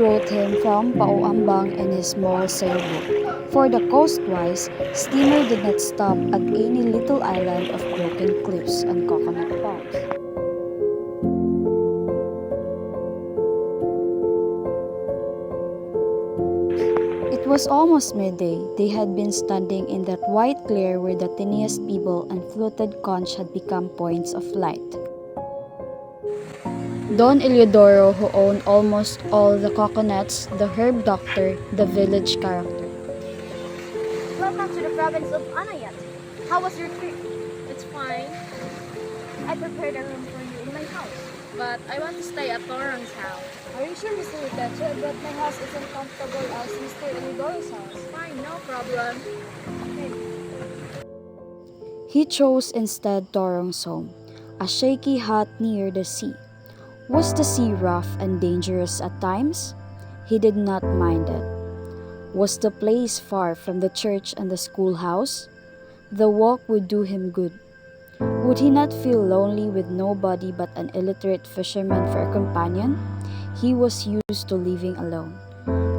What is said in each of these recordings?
brought him from Pauambang in his small sailboat. For the coastwise, steamer did not stop at any little island of broken cliffs and coconut palms. It was almost midday. They had been standing in that white glare where the tiniest pebble and fluted conch had become points of light. Don Eliodoro, who owned almost all the coconuts, the herb doctor, the village character. Welcome to the province of Anayat. How was your trip? It's fine, I prepared a room for you in my house. but I want to stay at Torang's house. Are you sure, Mr. Hitachi, that my house isn't comfortable as Mr. Elidoro's house? Fine, no problem. Okay. He chose instead Torong's home, a shaky hut near the sea. Was the sea rough and dangerous at times? He did not mind it. Was the place far from the church and the schoolhouse? The walk would do him good. Would he not feel lonely with nobody but an illiterate fisherman for a companion? He was used to living alone,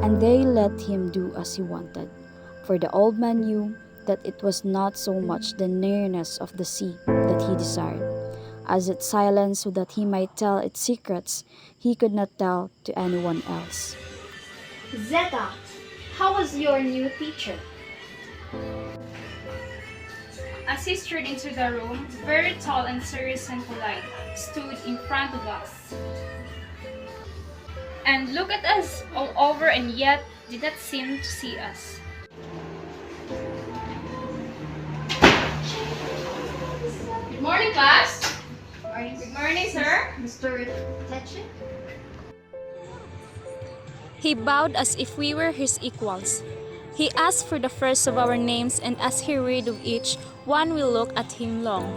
and they let him do as he wanted, for the old man knew that it was not so much the nearness of the sea that he desired, as its silence so that he might tell its secrets he could not tell to anyone else. Zeta, how was your new teacher? As he strode into the room, very tall and serious and polite, stood in front of us. And looked at us all over and yet did not seem to see us. Good morning, class. Good morning, sir. Mr. Hitachi? He bowed as if we were his equals. He asked for the first of our names, and as he read of each one, we looked at him long.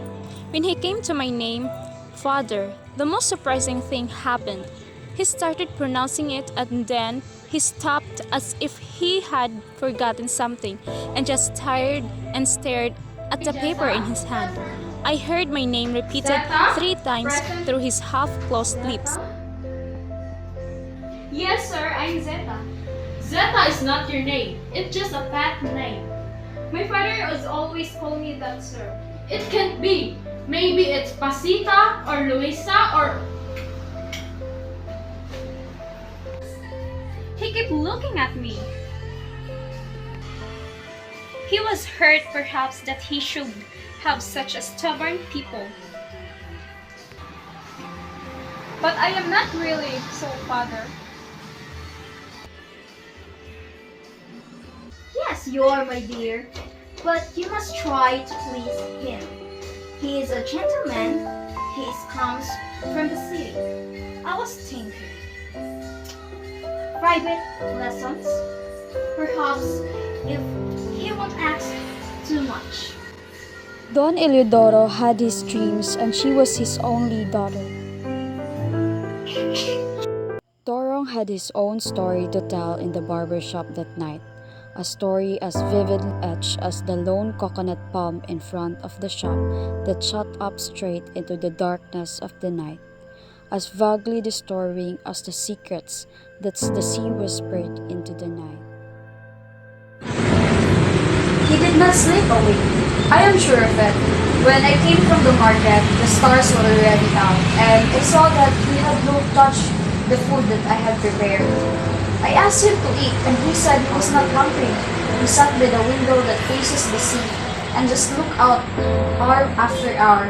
When he came to my name, Father, the most surprising thing happened. He started pronouncing it, and then he stopped as if he had forgotten something and just tired and stared at the paper in his hand. I heard my name repeated 3 times through his half-closed lips. Yes, sir, I'm Zeta. Zeta is not your name. It's just a pet name. My father has always called me that, sir. It can't be. Maybe it's Pasita or Luisa or... He kept looking at me. He was hurt, perhaps, that he should have such a stubborn people. But I am not really so, father. Yes, you are, my dear. But you must try to please him. He is a gentleman. He comes from the city. I was thinking. Private lessons? Perhaps if he won't ask too much. Don Eliodoro had his dreams, and she was his only daughter. Torong had his own story to tell in the barber shop that night, a story as vividly etched as the lone coconut palm in front of the shop that shot up straight into the darkness of the night, as vaguely disturbing as the secrets that the sea whispered into the night. He did not slip away. I am sure of it. When I came from the market, the stars were already out, and I saw that he had not touched the food that I had prepared. I asked him to eat, and he said he was not hungry. He sat by the window that faces the sea, and just looked out hour after hour.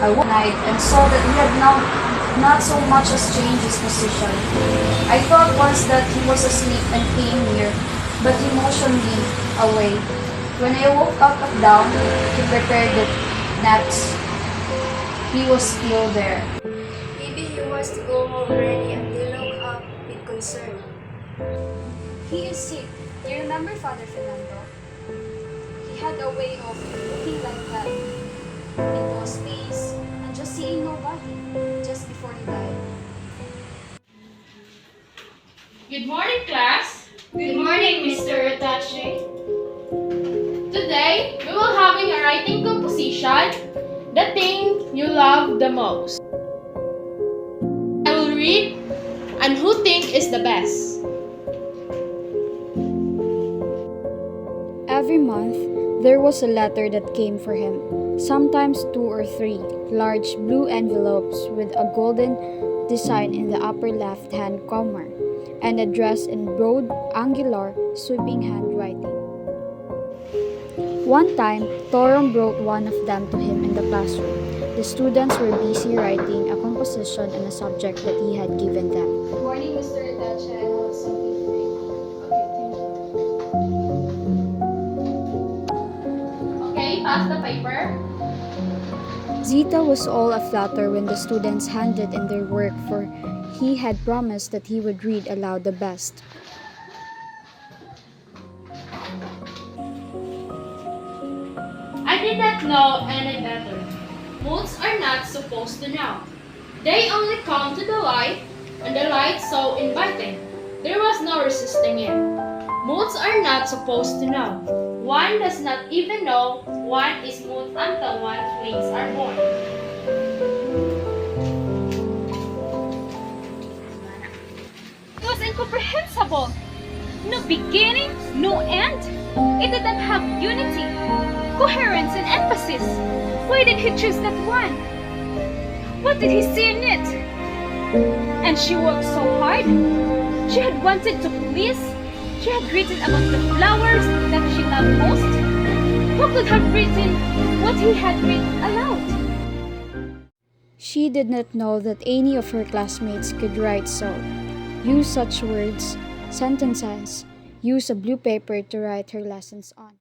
I woke at night and saw that he had not so much as changed his position. I thought once that he was asleep and came near, but he motioned me away. When I woke up and down to prepare the naps, he was still there. Maybe he was to go home already, and they looked up with concern. He is sick. Do you remember Father Fernando? He had a way of looking like that. It was space and just seeing nobody just before he died. Good morning, class. Good morning, Mr. Hitachi. Today, we will having a writing composition, the thing you love the most. I will read. and who think is the best. Every month, there was a letter that came for him, sometimes 2 or 3 large blue envelopes with a golden design in the upper left-hand corner, and addressed in broad, angular, sweeping handwriting. One time, Toron brought one of them to him in the classroom. The students were busy writing a composition on a subject that he had given them. Good morning, Mr. Itachi. I have something for you. Okay, pass the paper. Zita was all aflutter when the students handed in their work, for he had promised that he would read aloud the best. I did not know any better. Moths are not supposed to know. They only come to the light, and the light so inviting. There was no resisting it. Moths are not supposed to know. One does not even know one is moth until one's wings are born. It was incomprehensible. No beginning, no end. It didn't have unity, coherence, and emphasis. Why did he choose that one? What did he see in it? And she worked so hard. She had wanted to please. She had written about the flowers that she loved most. Who could have written what he had written aloud? She did not know that any of her classmates could write so, use such words, sentences, use a blue paper to write her lessons on.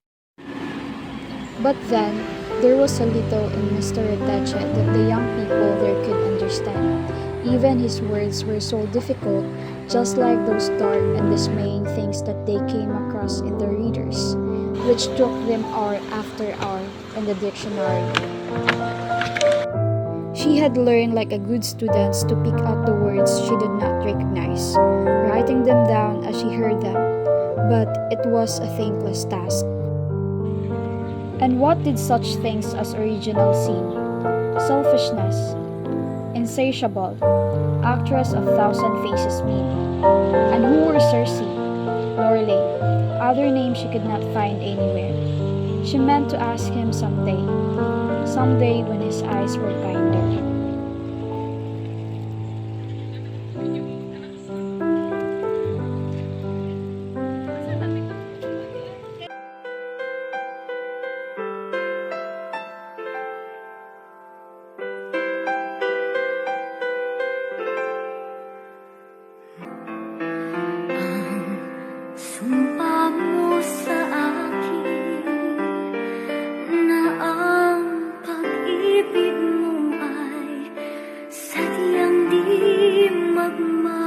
But then, there was a little in Mr. Itachi that the young people there could understand. Even his words were so difficult, just like those dark and dismaying things that they came across in the readers, which took them hour after hour in the dictionary. She had learned like a good student to pick out the words she did not recognize, writing them down as she heard them, but it was a thankless task. And what did such things as original sin, selfishness, insatiable, actress of thousand faces mean? And who were Circe, Lorelei, other names she could not find anywhere? She meant to ask him someday when his eyes were kinder. Sumpa mo sa akin na ang pag-ibig mo ay sadyang di magmahal.